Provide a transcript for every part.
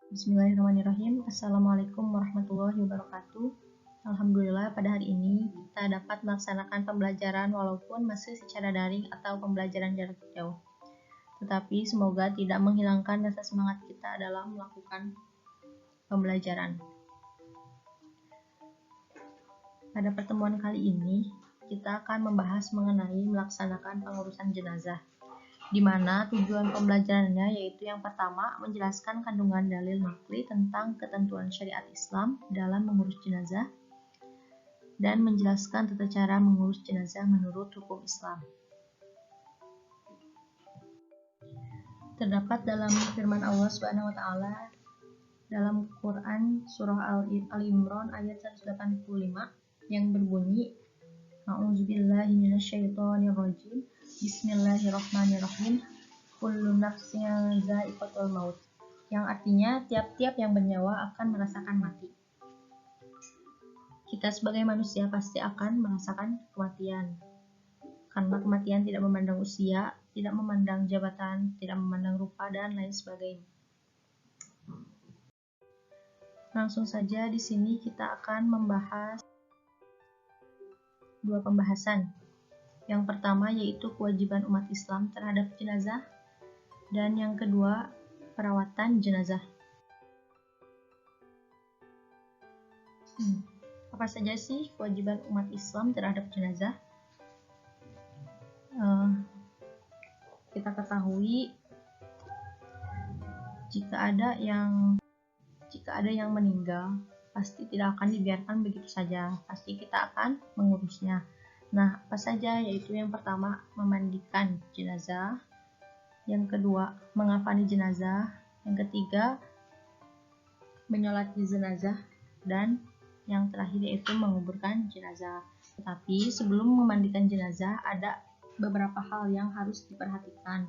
Bismillahirrahmanirrahim. Assalamualaikum warahmatullahi wabarakatuh. Alhamdulillah pada hari ini kita dapat melaksanakan pembelajaran walaupun masih secara daring atau pembelajaran jarak jauh. Tetapi semoga tidak menghilangkan rasa semangat kita dalam melakukan pembelajaran. Pada pertemuan kali ini kita akan membahas mengenai melaksanakan pengurusan jenazah, di mana tujuan pembelajarannya yaitu yang pertama menjelaskan kandungan dalil naqli tentang ketentuan syariat Islam dalam mengurus jenazah dan menjelaskan tata cara mengurus jenazah menurut hukum Islam. Terdapat dalam firman Allah Subhanahu wa taala dalam Quran surah Al-Imran ayat 185 yang berbunyi A'udzubillahi minasyaitonirrajim. Bismillahirrahmanirrahim. Kullu nafsin dha'iqatul maut. Yang artinya tiap-tiap yang bernyawa akan merasakan mati. Kita sebagai manusia pasti akan merasakan kematian. Karena kematian tidak memandang usia, tidak memandang jabatan, tidak memandang rupa dan lain sebagainya. Langsung saja di sini kita akan membahas dua pembahasan. Yang pertama yaitu kewajiban umat Islam terhadap jenazah, dan yang kedua perawatan jenazah. Apa saja sih kewajiban umat Islam terhadap jenazah? Kita ketahui jika ada yang meninggal pasti tidak akan dibiarkan begitu saja, pasti kita akan mengurusnya. Nah, apa saja? Yaitu yang pertama memandikan jenazah, yang kedua mengafani jenazah, yang ketiga menyolati jenazah, dan yang terakhir yaitu menguburkan jenazah. Tetapi sebelum memandikan jenazah ada beberapa hal yang harus diperhatikan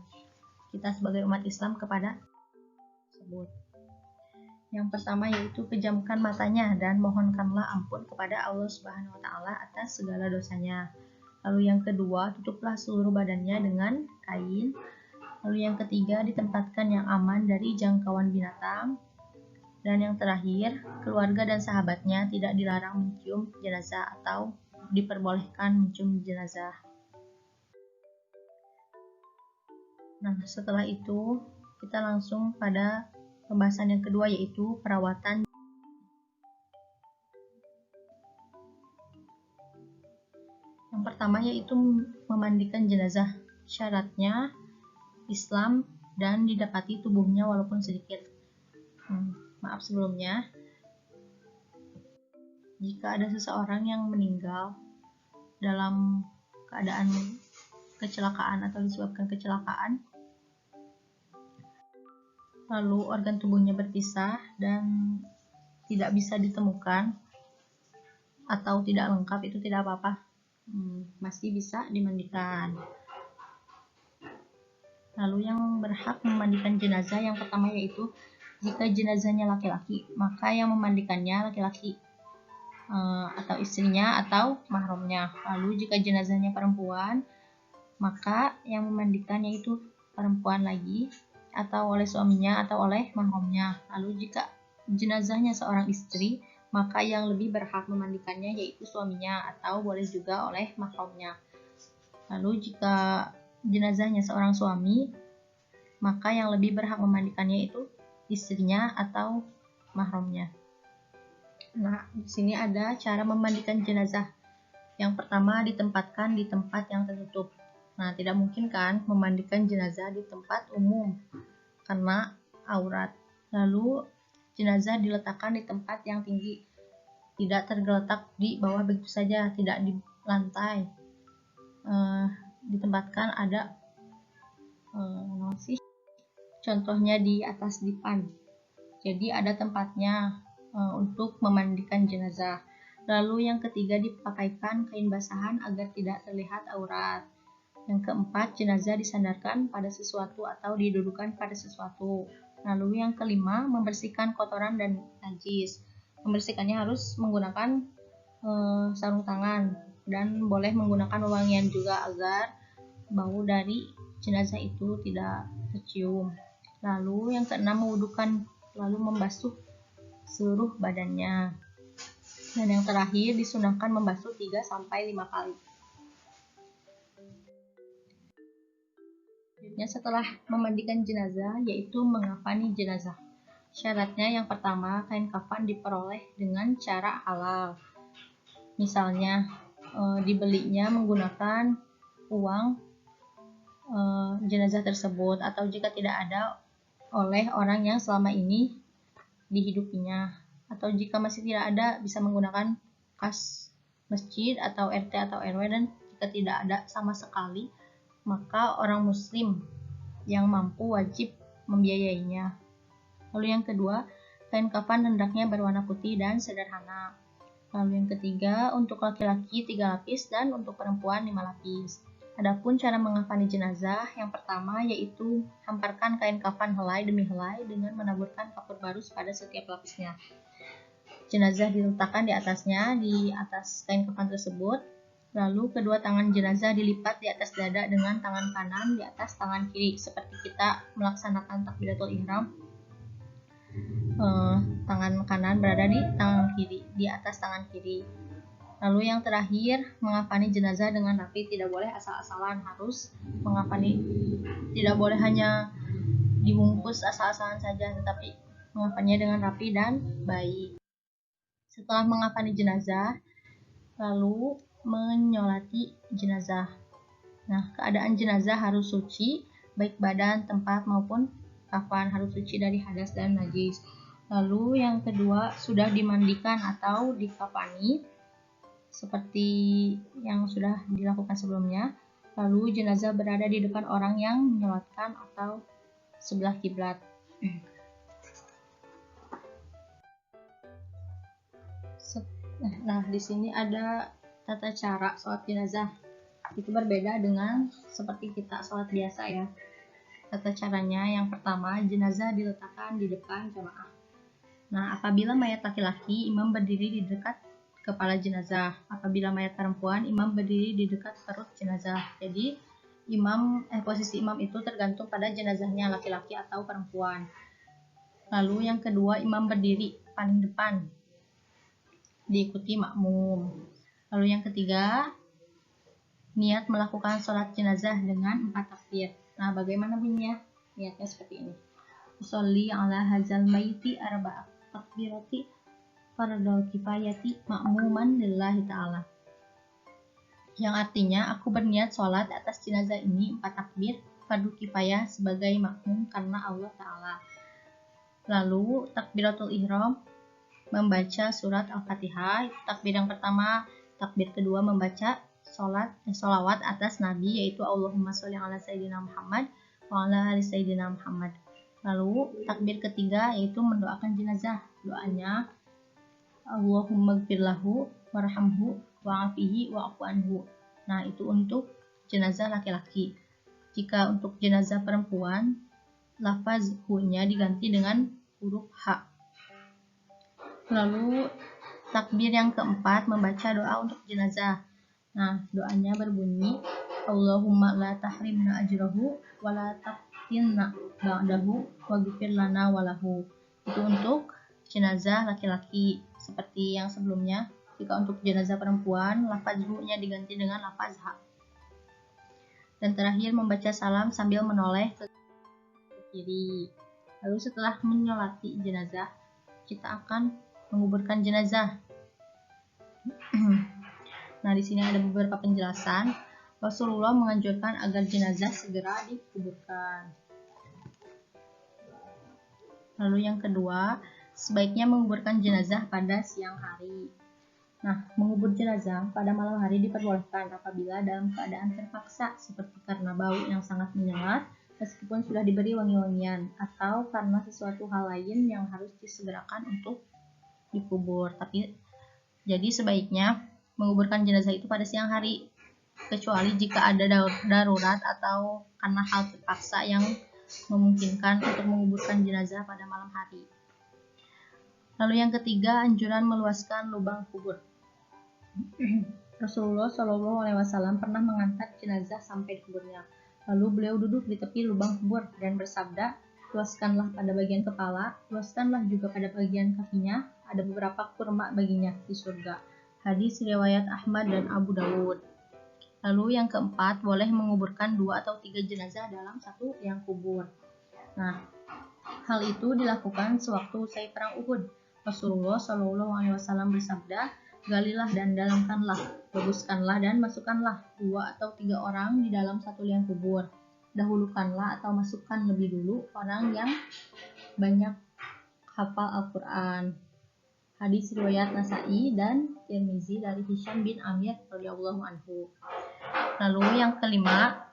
kita sebagai umat Islam kepada tersebut. Yang pertama yaitu pejamkan matanya dan mohonkanlah ampun kepada Allah Subhanahu wa taala atas segala dosanya. Lalu yang kedua, tutuplah seluruh badannya dengan kain. Lalu yang ketiga, ditempatkan yang aman dari jangkauan binatang. Dan yang terakhir, keluarga dan sahabatnya tidak dilarang mencium jenazah atau diperbolehkan mencium jenazah. Nah, setelah itu kita langsung pada pembahasan yang kedua yaitu perawatan. Yang pertama yaitu memandikan jenazah. Syaratnya Islam dan didapati tubuhnya walaupun sedikit. Maaf sebelumnya. Jika ada seseorang yang meninggal dalam keadaan kecelakaan atau disebabkan kecelakaan, lalu organ tubuhnya berpisah dan tidak bisa ditemukan atau tidak lengkap, itu tidak apa-apa, masih bisa dimandikan. Lalu yang berhak memandikan jenazah yang pertama yaitu jika jenazahnya laki-laki, maka yang memandikannya laki-laki atau istrinya atau mahramnya. Lalu jika jenazahnya perempuan, maka yang memandikannya itu perempuan lagi, atau oleh suaminya atau oleh mahramnya. Lalu jika jenazahnya seorang istri, maka yang lebih berhak memandikannya yaitu suaminya atau boleh juga oleh mahramnya. Lalu jika jenazahnya seorang suami, maka yang lebih berhak memandikannya itu istrinya atau mahramnya. Nah, di sini ada cara memandikan jenazah. Yang pertama, ditempatkan di tempat yang tertutup. Nah, tidak mungkin kan memandikan jenazah di tempat umum karena aurat. Lalu jenazah diletakkan di tempat yang tinggi, tidak tergeletak di bawah begitu saja, tidak di lantai. Ditempatkan ada contohnya di atas dipan. Jadi ada tempatnya untuk memandikan jenazah. Lalu yang ketiga, dipakaikan kain basahan agar tidak terlihat aurat. Yang keempat, jenazah disandarkan pada sesuatu atau didudukan pada sesuatu. Lalu yang kelima, membersihkan kotoran dan najis. Membersihkannya harus menggunakan sarung tangan dan boleh menggunakan wewangian juga agar bau dari jenazah itu tidak tercium. Lalu yang keenam, mewudukan lalu membasuh seluruh badannya. Dan yang terakhir disunahkan membasuh 3-5 kali. Selanjutnya setelah memandikan jenazah yaitu mengafani jenazah. Syaratnya yang pertama, kain kafan diperoleh dengan cara halal. Misalnya dibelinya menggunakan uang jenazah tersebut, atau jika tidak ada oleh orang yang selama ini dihidupinya, atau jika masih tidak ada bisa menggunakan kas masjid atau RT atau RW, dan jika tidak ada sama sekali maka orang muslim yang mampu wajib membiayainya. Lalu yang kedua, kain kafan hendaknya berwarna putih dan sederhana. Lalu yang ketiga, untuk laki-laki 3 lapis dan untuk perempuan 5 lapis. Adapun cara mengafani jenazah, yang pertama yaitu hamparkan kain kafan helai demi helai dengan menaburkan kapur baru pada setiap lapisnya. Jenazah diletakkan di atasnya, di atas kain kafan tersebut. Lalu kedua tangan jenazah dilipat di atas dada dengan tangan kanan di atas tangan kiri, seperti kita melaksanakan takbiratul ihram. Tangan kanan berada di tangan kiri, di atas tangan kiri. Lalu yang terakhir, mengafani jenazah dengan rapi, tidak boleh asal-asalan, harus mengafani, tidak boleh hanya dibungkus asal-asalan saja, tetapi mengafaninya dengan rapi dan baik. Setelah mengafani jenazah, lalu menyolati jenazah. Nah, keadaan jenazah harus suci, baik badan, tempat maupun kafan, harus suci dari hadas dan najis. Lalu yang kedua, sudah dimandikan atau dikafani seperti yang sudah dilakukan sebelumnya. Lalu jenazah berada di depan orang yang menyolatkan atau sebelah kiblat. Nah, di sini ada tata cara sholat jenazah. Itu berbeda dengan seperti kita sholat biasa ya. Tata caranya yang pertama, jenazah diletakkan di depan jamaah. Nah, apabila mayat laki-laki, imam berdiri di dekat kepala jenazah. Apabila mayat perempuan, imam berdiri di dekat perut jenazah. Jadi, posisi imam itu tergantung pada jenazahnya laki-laki atau perempuan. Lalu yang kedua, imam berdiri paling depan, diikuti makmum. Lalu yang ketiga, niat melakukan sholat jenazah dengan 4 takbir. Nah, bagaimana bunyinya? Niatnya seperti ini. Sholli ala hazal maiti arba'at takbirati fardhu kifayati ma'muman lillahi ta'ala. Yang artinya, aku berniat sholat atas jenazah ini 4 takbir fardu kifayah sebagai makmum karena Allah Ta'ala. Lalu takbiratul ihram, membaca surat Al-Fatihah. Takbir yang pertama, takbir kedua membaca sholawat atas Nabi, yaitu Allahumma sholli ala Sayyidina Muhammad wa ala ali Sayyidina Muhammad. Lalu takbir ketiga yaitu mendoakan jenazah. Doanya Allahumma gfirlahu warhamhu wa'afihi wa'afu anhu. Nah, itu untuk jenazah laki-laki. Jika untuk jenazah perempuan, lafaz hu-nya diganti dengan huruf H. Lalu takbir yang keempat membaca doa untuk jenazah. Nah, doanya berbunyi Allahumma la tahrimna ajrahu wa la taftinna ba'dahu waghfir lana walahu. Itu untuk jenazah laki-laki seperti yang sebelumnya. Jika untuk jenazah perempuan, lafaz hu-nya diganti dengan lafaz ha. Dan terakhir membaca salam sambil menoleh ke kiri. Lalu setelah menyolati jenazah, kita akan menguburkan jenazah. Nah, di sini ada beberapa penjelasan. Rasulullah menganjurkan agar jenazah segera dikuburkan. Lalu yang kedua, sebaiknya menguburkan jenazah pada siang hari. Nah, mengubur jenazah pada malam hari diperbolehkan apabila dalam keadaan terpaksa, seperti karena bau yang sangat menyengat, meskipun sudah diberi wangi-wangian, atau karena sesuatu hal lain yang harus disegerakan untuk dikubur. Jadi sebaiknya menguburkan jenazah itu pada siang hari, kecuali jika ada darurat atau karena hal terpaksa yang memungkinkan untuk menguburkan jenazah pada malam hari. Lalu yang ketiga, anjuran meluaskan lubang kubur. Rasulullah Shallallahu Alaihi Wasallam pernah mengantar jenazah sampai di kuburnya. Lalu beliau duduk di tepi lubang kubur dan bersabda, luaskanlah pada bagian kepala, luaskanlah juga pada bagian kakinya, ada beberapa kurma baginya di surga. Hadis riwayat Ahmad dan Abu Dawud. Lalu yang keempat, boleh menguburkan 2 atau 3 jenazah dalam satu liang kubur. Nah, hal itu dilakukan sewaktu usai perang Uhud. Rasulullah Shallallahu Alaihi Wasallam bersabda, galilah dan dalamkanlah, baguskanlah dan masukkanlah 2 atau 3 orang di dalam satu liang kubur. Dahulukanlah atau masukkan lebih dulu orang yang banyak hafal Al-Quran. Hadis riwayat Nasa'i dan Tirmizi dari Hisham bin Amir radhiyallahu anhu. Lalu yang kelima,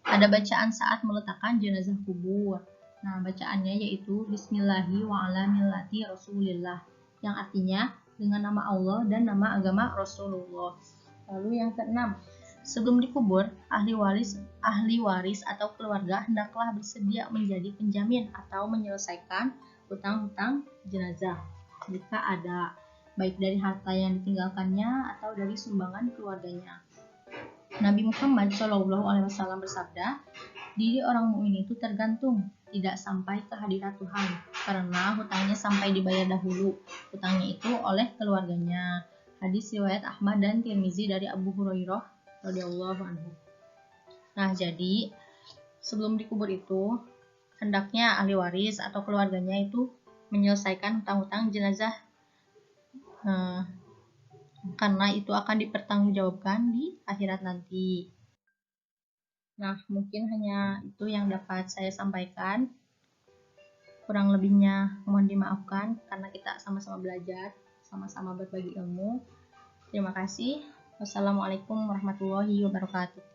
ada bacaan saat meletakkan jenazah kubur. Nah, bacaannya yaitu Bismillahi wa ala millati Rasulillah, yang artinya dengan nama Allah dan nama agama Rasulullah. Lalu yang keenam, sebelum dikubur, ahli waris atau keluarga hendaklah bersedia menjadi penjamin atau menyelesaikan hutang-hutang jenazah jika ada, baik dari harta yang ditinggalkannya atau dari sumbangan keluarganya. Nabi Muhammad SAW bersabda, diri orang mukmin itu tergantung tidak sampai ke hadirat Tuhan, karena hutangnya sampai dibayar dahulu, hutangnya itu oleh keluarganya. Hadis riwayat Ahmad dan Tirmizi dari Abu Hurairah radhiyallahu anhu. Nah, jadi sebelum dikubur itu hendaknya ahli waris atau keluarganya itu menyelesaikan hutang-hutang jenazah, karena itu akan dipertanggungjawabkan di akhirat nanti. Nah, mungkin hanya itu yang dapat saya sampaikan. Kurang lebihnya mohon dimaafkan karena kita sama-sama belajar, sama-sama berbagi ilmu. Terima kasih. Wassalamualaikum warahmatullahi wabarakatuh.